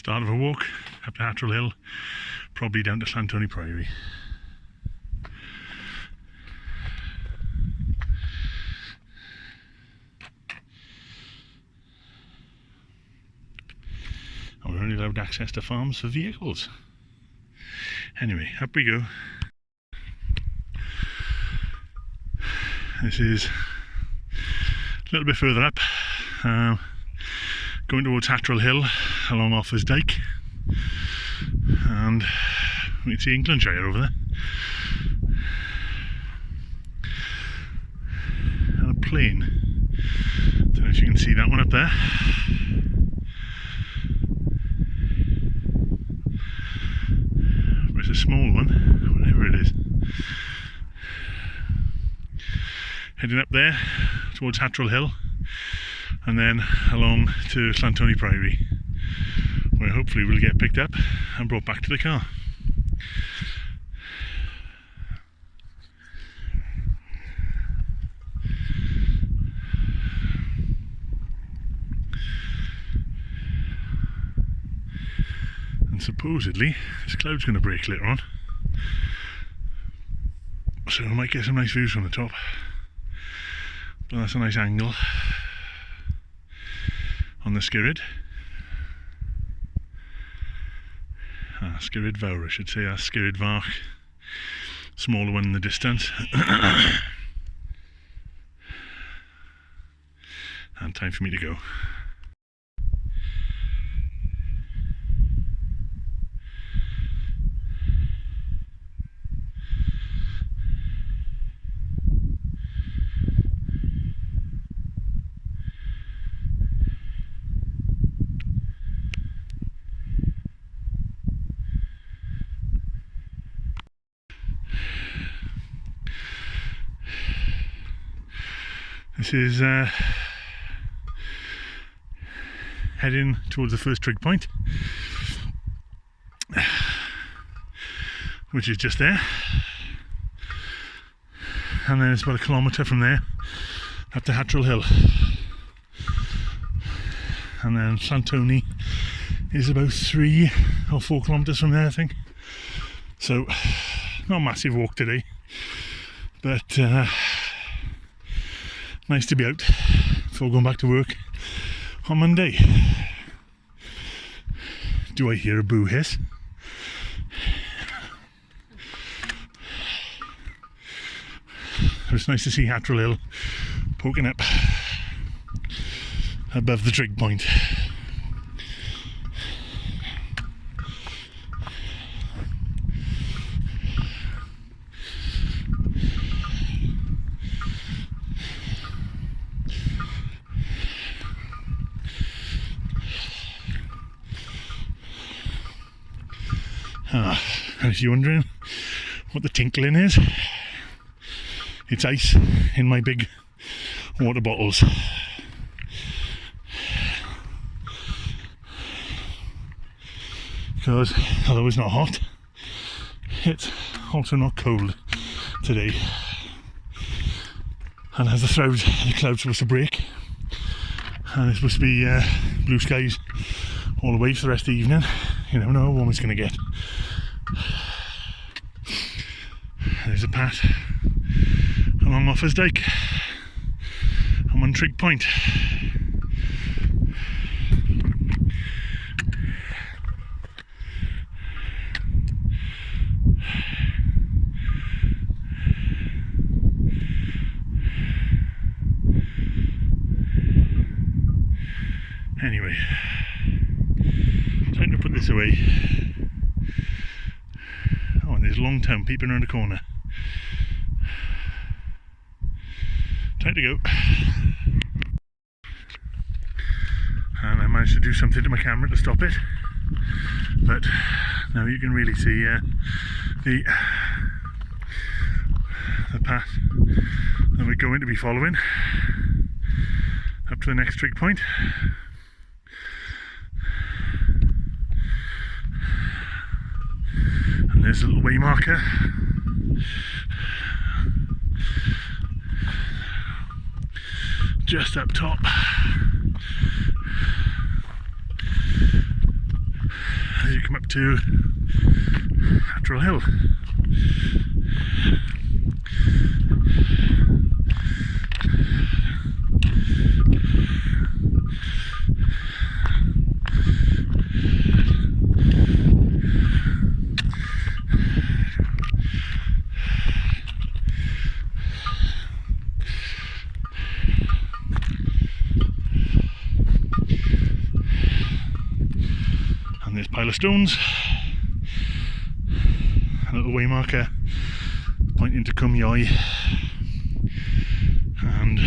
Start of a walk up to Hatterral Hill, probably down to Llanthony Priory. And we're only allowed access to farms for vehicles. Anyway, up we go. This is a little bit further up, going towards Hatterral Hill along Offa's Dyke, and we can see Englandshire over there, and a plane. Don't know if you can see that one up there. There's a small one, whatever it is. Heading up there towards Hatterral Hill and then along to Llanthony Priory, where hopefully we'll get picked up and brought back to the car. And supposedly this cloud's going to break later on, so I might get some nice views from the top. But that's a nice angle on the Skirrid. Skirrid Vawr, I should say. That's Skirrid Vark, smaller one in the distance. And time for me to go. This is heading towards the first trig point, which is just there, and then it's about a kilometre from there up to Hatterral Hill, and then Llanthony is about 3 or 4 kilometres from there, I think. So not a massive walk today, but nice to be out before going back to work on Monday. Do I hear a boo hiss? It's nice to see Hatterral Hill poking up above the trig point. And if you're wondering what the tinkling is, it's ice in my big water bottles. Because although it's not hot, it's also not cold today. And as the cloud's supposed to break, and it's supposed to be blue skies all the way for the rest of the evening, you never know how warm it's going to get. There's a path along Offa's Dyke. I'm on trig point. Anyway, time to put this away. Oh, and there's Longtown peeping around the corner. Time to go. And I managed to do something to my camera to stop it, but now you can really see the path that we're going to be following up to the next trig point. And there's a little way marker. Just up top. to Hatterral Hill. And there's a pile of stones, a little way marker pointing to Cwmioy, and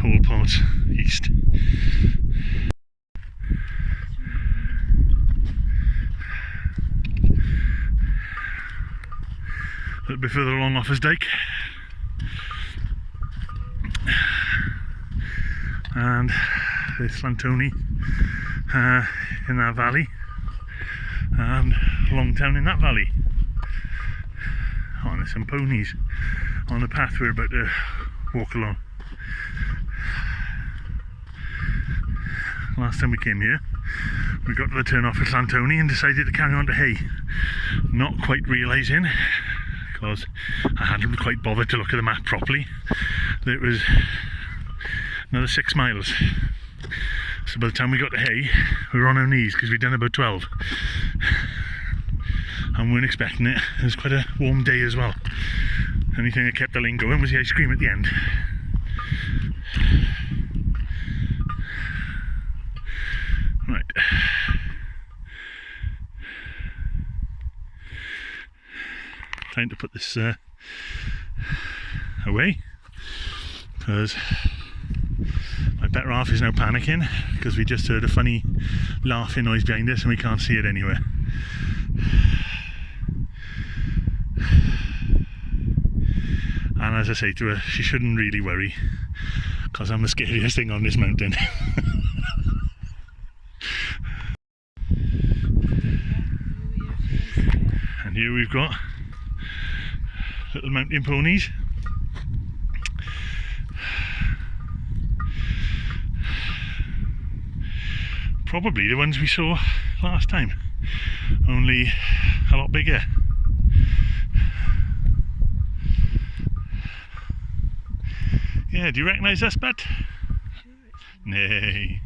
all parts east. A little bit further along Offa's Dyke, and there's Llanthony in that valley, and Longtown in that valley. Oh, and there's some ponies on the path we're about to walk along. Last time we came here, we got to the turn off at Llanthony and decided to carry on to Hay, not quite realising, because I hadn't quite bothered to look at the map properly, that it was another 6 miles. So by the time we got to Hay, we were on our knees because we'd done about 12. And we weren't expecting it. It was quite a warm day as well. The only thing that kept the lane going was the ice cream at the end. Right. Time to put this away, because my better half is now panicking because we just heard a funny laughing noise behind us and we can't see it anywhere. And as I say to her, she shouldn't really worry, because I'm the scariest thing on this mountain. And here we've got little mountain ponies. Probably the ones we saw last time, only a lot bigger. Yeah, do you recognise us, Bud? Nay.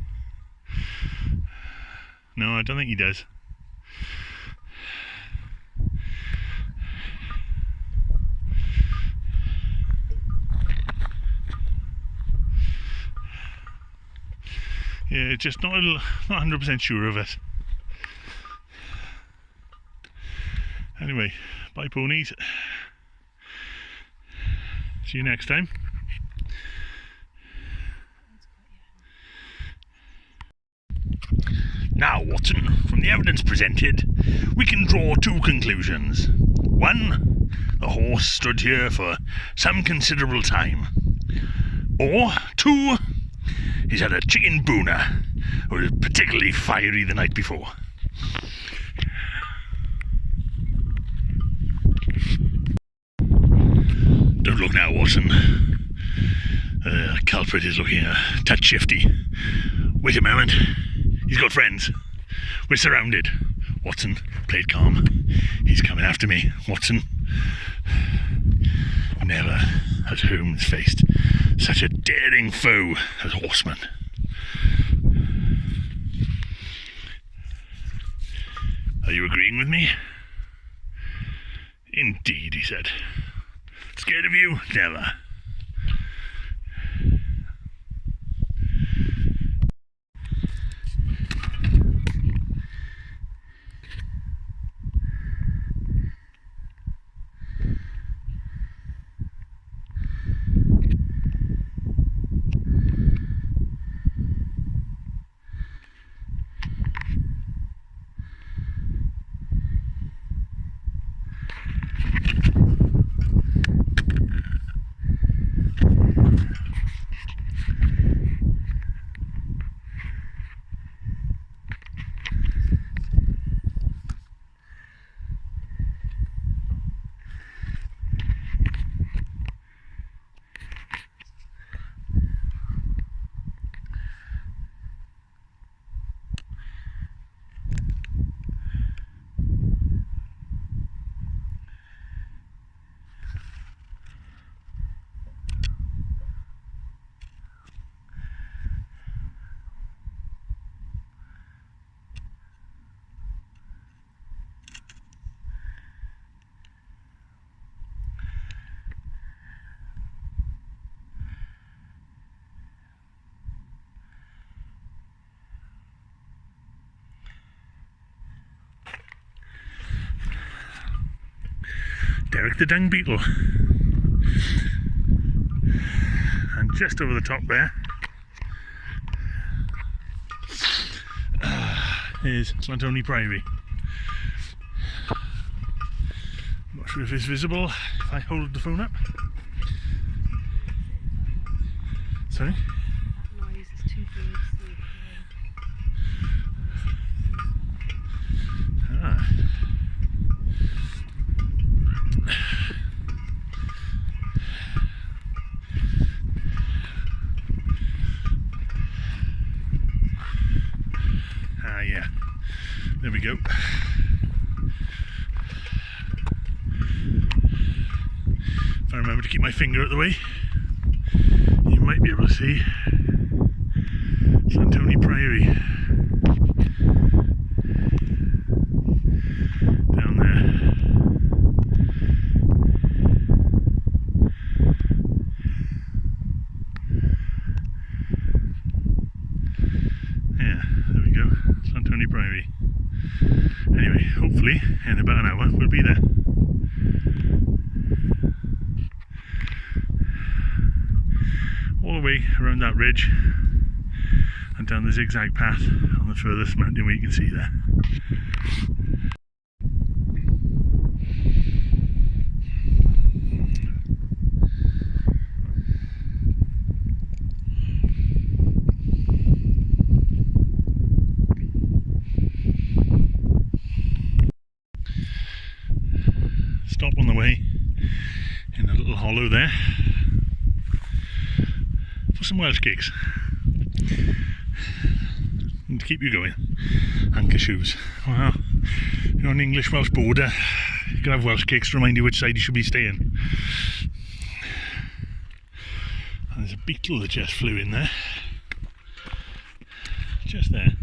No, I don't think he does. Yeah, just not 100% sure of us. Anyway, bye ponies. See you next time. Now, Watson, from the evidence presented, we can draw 2 conclusions. 1, the horse stood here for some considerable time. Or 2, he's had a chicken booner, who was particularly fiery the night before. Don't look now, Watson. The culprit is looking a touch shifty. Wait a moment. He's got friends. We're surrounded. Watson, play it calm. He's coming after me, Watson. Never has Holmes faced such a daring foe as horseman. Are you agreeing with me? Indeed, he said. Scared of you? Never. Derek the dung beetle. And just over the top there is Llanthony Priory. I'm not sure if it's visible if I hold the phone up. Sorry? That noise is two birds. Ah. Ah, yeah. There we go. If I remember to keep my finger out the way, you might be able to see Llanthony Priory down there. Yeah, there we go, Llanthony Priory. Anyway, hopefully in about an hour we'll be there. All the way around that ridge and down the zigzag path on the furthest mountain where you can see there. Stop on the way in a little hollow there for some Welsh cakes and to keep you going, and cashews. Well, if you're on the English-Welsh border, you can have Welsh cakes to remind you which side you should be staying. And there's a beetle that just flew in there, just there. I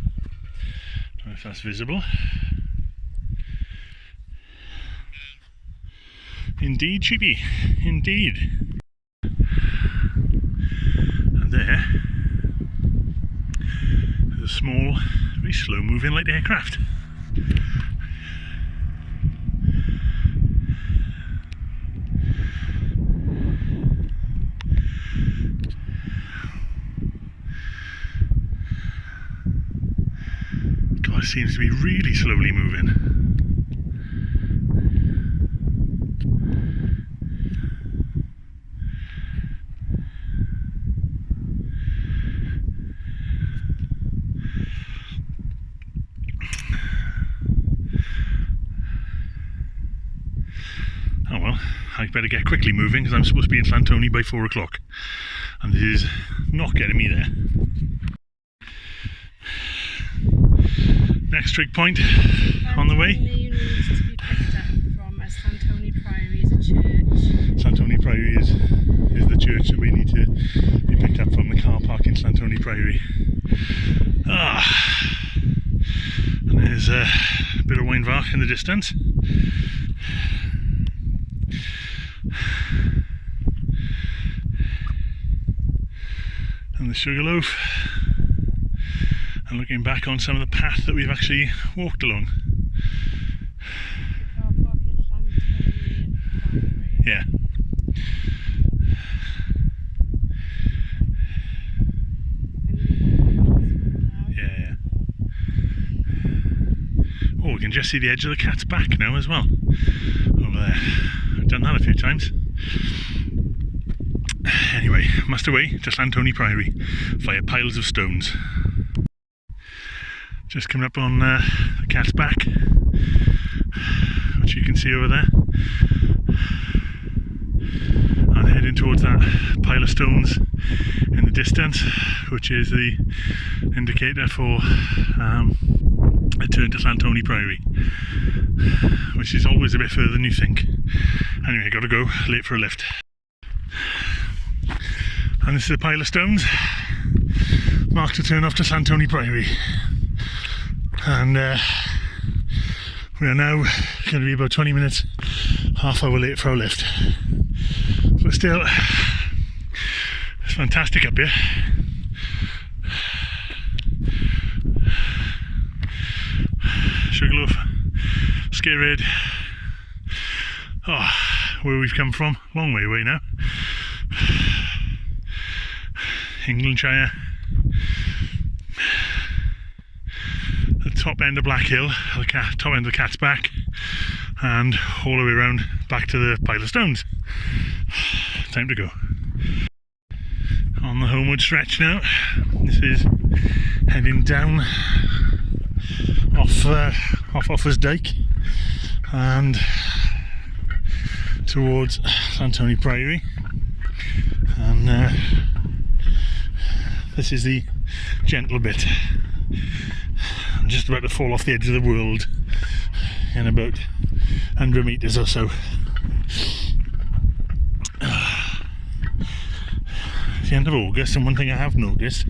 don't know if that's visible. Indeed, sheepy, indeed. And there, there's a small, very slow moving light aircraft. God, it seems to be really slowly moving. Oh well, I better get quickly moving because I'm supposed to be in Llanthony by 4 o'clock and this is not getting me there. Next trig point on the way. You need to be picked up from Llanthony Priory is a church. Llanthony Priory is the church that we need to be picked up from, the car park in Llanthony Priory. And there's a bit of Wynvarch in the distance. And the Sugarloaf, and looking back on some of the path that we've actually walked along. Car park in Llanthony Priory. Yeah. Yeah. Oh, we can just see the edge of the cat's back now as well. Over there. I've done that a few times. Anyway, must away to Llanthony Priory via piles of stones. Just coming up on the cat's back, which you can see over there, and heading towards that pile of stones in the distance, which is the indicator for a turn to Llanthony Priory, which is always a bit further than you think. Anyway, gotta go, late for a lift. And this is a pile of stones marked to turn off to Llanthony Priory. And we are now going to be about 20 minutes, half hour late for our lift. But still, it's fantastic up here. Sugarloaf, Scare Red. Oh, where we've come from. Long way away now. Englandshire. The top end of Black Hill, the top end of the Cat's Back, and all the way around back to the pile of stones. Time to go. On the homeward stretch now. This is heading down off Offa's Dyke and towards Llanthony Priory, and this is the gentle bit. I'm just about to fall off the edge of the world in about 100 metres or so. It's the end of August, and one thing I have noticed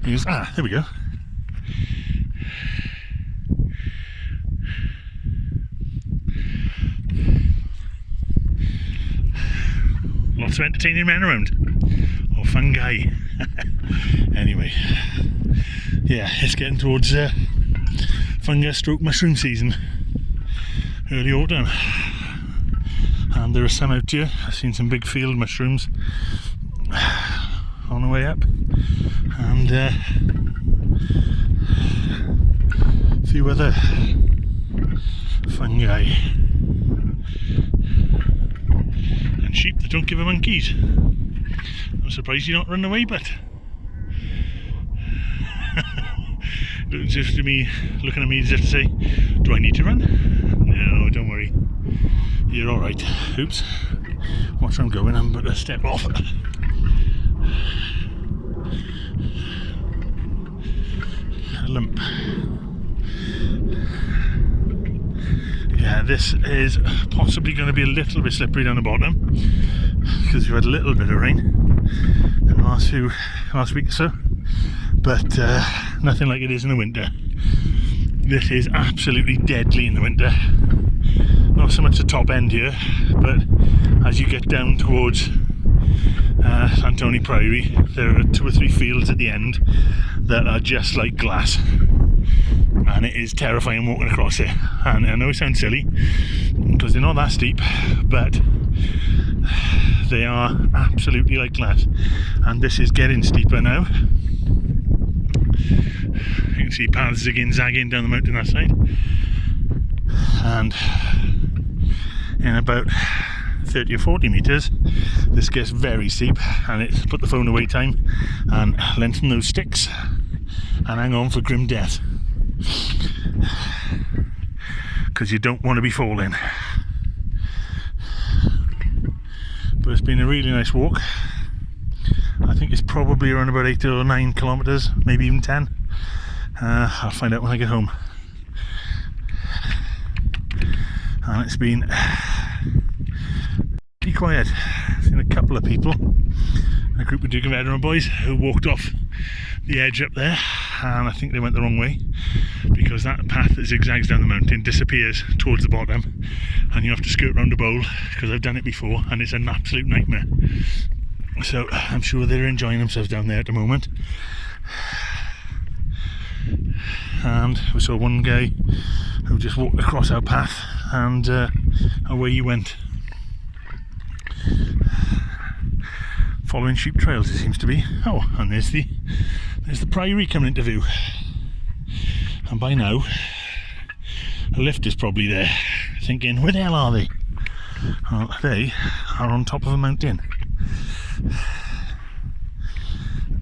is, there we go. Lots of entertaining men around. Or fungi. Anyway, yeah, it's getting towards fungus stroke mushroom season. Early autumn. And there are some out here. I've seen some big field mushrooms on the way up. And a few other fungi. And sheep that don't give a monkeys. I'm surprised you're not running away, but looking at me as if to say, do I need to run? No, don't worry. You're alright. Oops. Watch where I'm going, I'm about to step off. A lump. Yeah, this is possibly going to be a little bit slippery down the bottom because we've had a little bit of rain in the last week or so, but nothing like it is in the winter. This is absolutely deadly in the winter. Not so much the top end here, but as you get down towards Llanthony Priory, there are 2 or 3 fields at the end that are just like glass, and it is terrifying walking across it. And I know it sounds silly because they're not that steep, but they are absolutely like glass, and this is getting steeper now. You can see paths zagging down the mountain that side, and in about 30 or 40 metres this gets very steep, and it's put the phone away time and lengthen those sticks and hang on for grim death, because you don't want to be falling. But it's been a really nice walk. I think it's probably around about 8 or 9 kilometres, maybe even 10. I'll find out when I get home. And it's been pretty quiet. I've seen a couple of people, a group of Dyke veteran boys who walked off the edge up there, and I think they went the wrong way because that path that zigzags down the mountain disappears towards the bottom, and you have to skirt round a bowl, because I've done it before and it's an absolute nightmare. So I'm sure they're enjoying themselves down there at the moment. And we saw one guy who just walked across our path, and away he went, following sheep trails, it seems to be. Oh, and there's the priory coming into view, and by now a lift is probably there, thinking, where the hell are they? Well, they are on top of a mountain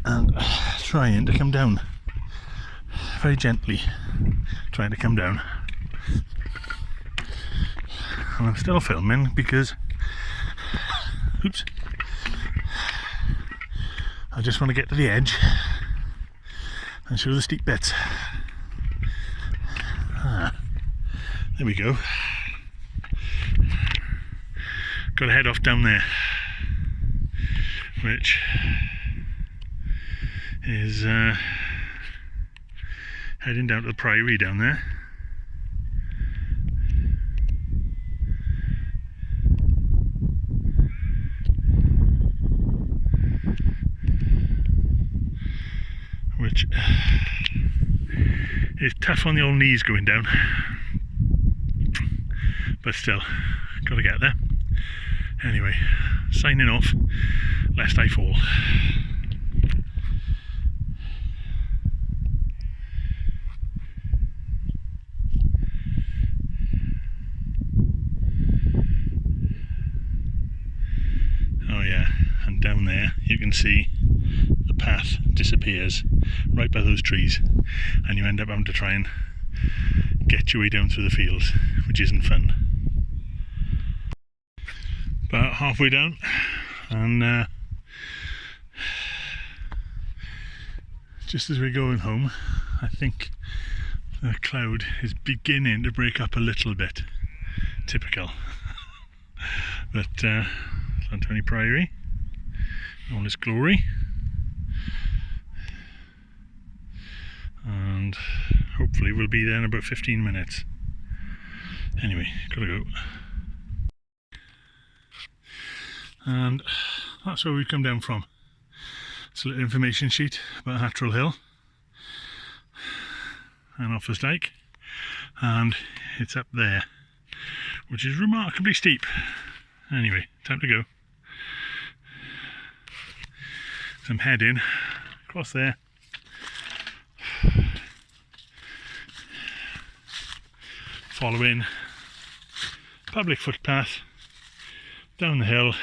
and trying to come down, very gently trying to come down. And I'm still filming because, oops, I just want to get to the edge and show the steep bits. There we go. Got to head off down there, which is heading down to the priory down there. Which is tough on the old knees going down, but still, got to get there. Anyway, signing off, lest I fall. Oh yeah, and down there you can see the path disappears right by those trees, and you end up having to try and get your way down through the fields, which isn't fun. About halfway down, and just as we're going home, I think the cloud is beginning to break up a little bit. Typical. But Llanthony Priory, all its glory, and hopefully we'll be there in about 15 minutes. Anyway, gotta go. And that's where we've come down from. It's a little information sheet about Hatterral Hill and Offa's Dyke, and it's up there, which is remarkably steep. Anyway, time to go. So I'm heading across there, following public footpath down the hill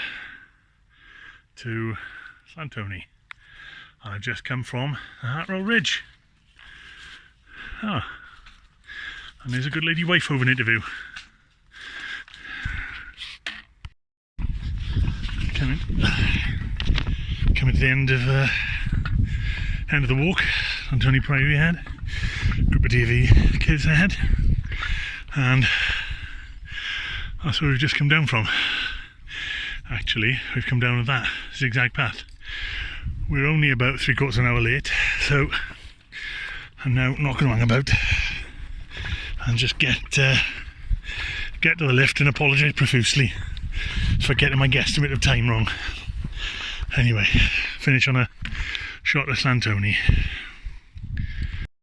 to Llanthony, and I've just come from the Hatterral Ridge. Ah, and there's a good lady wife over an interview. Coming to the end of the walk. Llanthony Priory ahead, group of DV kids ahead, and that's where we've just come down from. Actually, we've come down that zigzag path. We're only about 3/4 of an hour late, so I'm now not going to hang about and just get to the lift and apologise profusely for getting my guesstimate of time wrong. Anyway, finish on a shot of Llanthony.